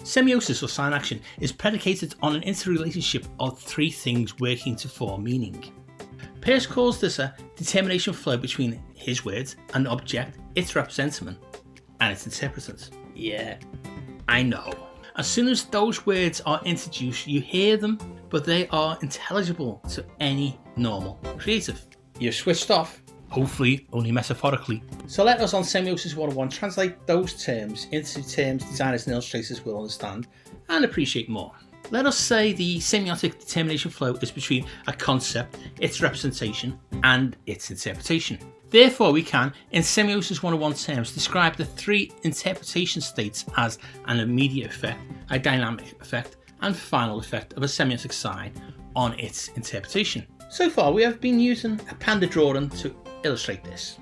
Semiosis or sign action is predicated on an interrelationship of three things working to form meaning. Peirce calls this a determination flow between his words and the object, its representative, and its interpretant. Yeah, I know. As soon as those words are introduced, you hear them, but they are intelligible to any normal creative. You're switched off, hopefully only metaphorically. So let us on Semiosis 101 translate those terms into terms designers and illustrators will understand and appreciate more. Let us say the semiotic determination flow is between a concept, its representation, and its interpretation. Therefore, we can, in Semiosis 101 terms, describe the three interpretation states as an immediate effect, a dynamic effect, and final effect of a semiotic sign on its interpretation. So far, we have been using a panda drawing to illustrate this.